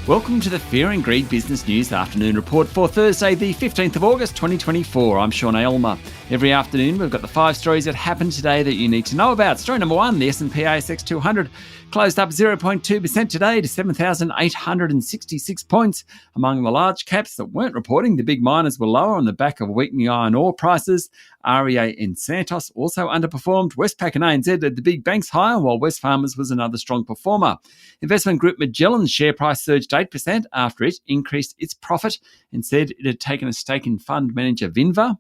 Welcome to the Fear and Greed Business News Afternoon Report for Thursday, the 15th of August, 2024. I'm Sean Aylmer. Every afternoon, we've got the 5 stories that happened today that you need to know about. Story number 1, the S&P ASX 200 closed up 0.2% today to 7,866 points. Among the large caps that weren't reporting, the big miners were lower on the back of weakening iron ore prices. REA and Santos also underperformed. Westpac and ANZ led the big banks higher, while Wesfarmers was another strong performer. Investment group Magellan's share price surged 8% after it increased its profit and said it had taken a stake in fund manager Vinva.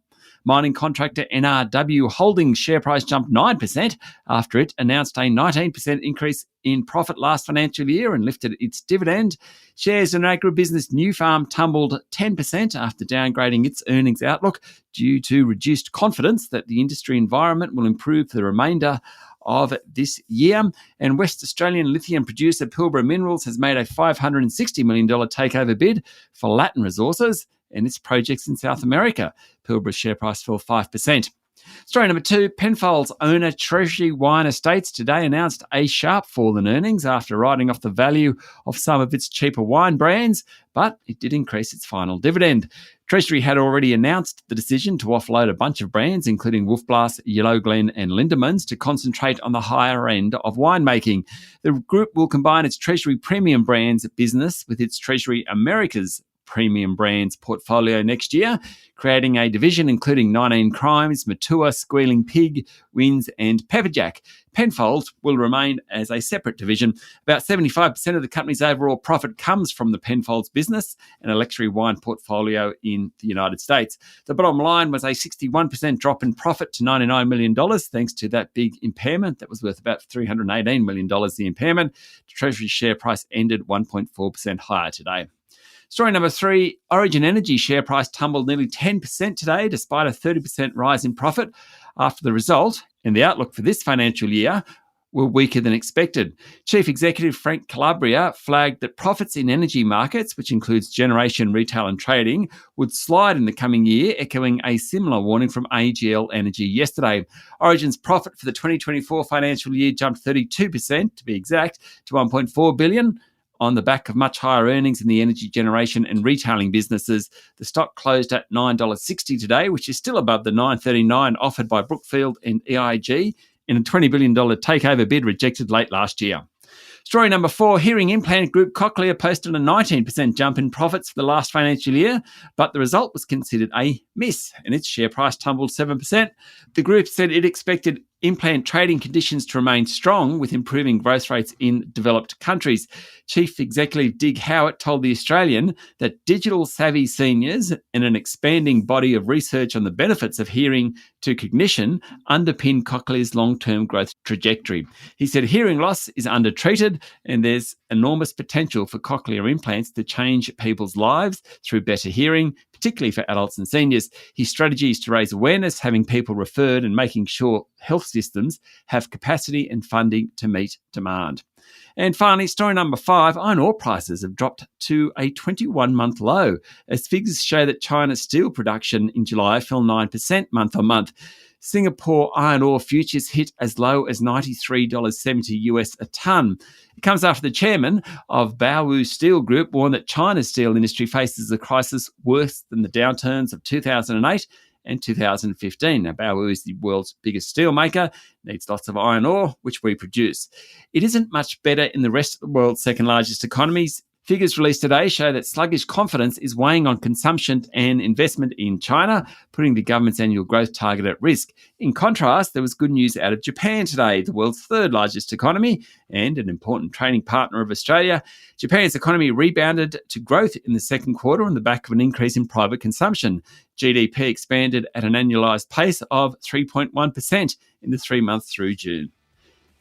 Mining contractor NRW Holdings share price jumped 9% after it announced a 19% increase in profit last financial year and lifted its dividend. Shares in agribusiness Nufarm tumbled 10% after downgrading its earnings outlook due to reduced confidence that the industry environment will improve for the remainder of this year. And West Australian lithium producer Pilbara Minerals has made a $560 million takeover bid for Latin Resources and its projects in South America. Pilbara's share price fell 5%. Story number 2, Penfolds owner Treasury Wine Estates today announced a sharp fall in earnings after writing off the value of some of its cheaper wine brands, but it did increase its final dividend. Treasury had already announced the decision to offload a bunch of brands, including Wolf Blass, Yellow Glen and Lindemans, to concentrate on the higher end of winemaking. The group will combine its Treasury Premium Brands business with its Treasury Americas Premium Brands portfolio next year, creating a division including 19 Crimes, Matua, Squealing Pig, Wins and Pepperjack. Penfolds will remain as a separate division. About 75% of the company's overall profit comes from the Penfolds business and a luxury wine portfolio in the United States. The bottom line was a 61% drop in profit to $99 million thanks to that big impairment that was worth about $318 million. The impairment. The Treasury share price ended 1.4% higher today. Story number 3, Origin Energy share price tumbled nearly 10% today despite a 30% rise in profit after the result and the outlook for this financial year were weaker than expected. Chief Executive Frank Calabria flagged that profits in energy markets, which includes generation, retail and trading, would slide in the coming year, echoing a similar warning from AGL Energy yesterday. Origin's profit for the 2024 financial year jumped 32%, to be exact, to $1.4 billion. On the back of much higher earnings in the energy generation and retailing businesses. The stock closed at $9.60 today, which is still above the $9.39 offered by Brookfield and EIG in a $20 billion takeover bid rejected late last year. Story number 4, hearing implant group Cochlear posted a 19% jump in profits for the last financial year, but the result was considered a miss and its share price tumbled 7%. The group said it expected implant trading conditions to remain strong with improving growth rates in developed countries. Chief Executive Dig Howitt told The Australian that digital savvy seniors and an expanding body of research on the benefits of hearing to cognition underpin Cochlear's long-term growth trajectory. He said hearing loss is undertreated and there's enormous potential for cochlear implants to change people's lives through better hearing, particularly for adults and seniors. His strategy is to raise awareness, having people referred and making sure health systems have capacity and funding to meet demand. And finally, story number 5, iron ore prices have dropped to a 21-month low as figures show that China's steel production in July fell 9% month on month. Singapore iron ore futures hit as low as $93.70 US a tonne. It comes after the chairman of Baowu Steel Group warned that China's steel industry faces a crisis worse than the downturns of 2008 and 2015. Now, Baowu is the world's biggest steel maker, needs lots of iron ore, which we produce. It isn't much better in the rest of the world's second largest economies. Figures released today show that sluggish confidence is weighing on consumption and investment in China, putting the government's annual growth target at risk. In contrast, there was good news out of Japan today, the world's third largest economy and an important trading partner of Australia. Japan's economy rebounded to growth in the second quarter on the back of an increase in private consumption. GDP expanded at an annualised pace of 3.1% in the 3 months through June.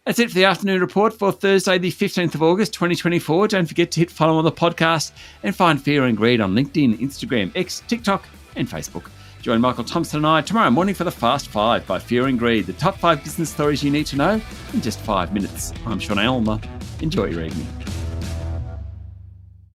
That's it for the afternoon report for Thursday, the 15th of August, 2024. Don't forget to hit follow on the podcast and find Fear and Greed on LinkedIn, Instagram, X, TikTok and Facebook. Join Michael Thompson and I tomorrow morning for the Fast 5 by Fear and Greed, the top 5 business stories you need to know in just 5 minutes. I'm Sean Aylmer. Enjoy your evening.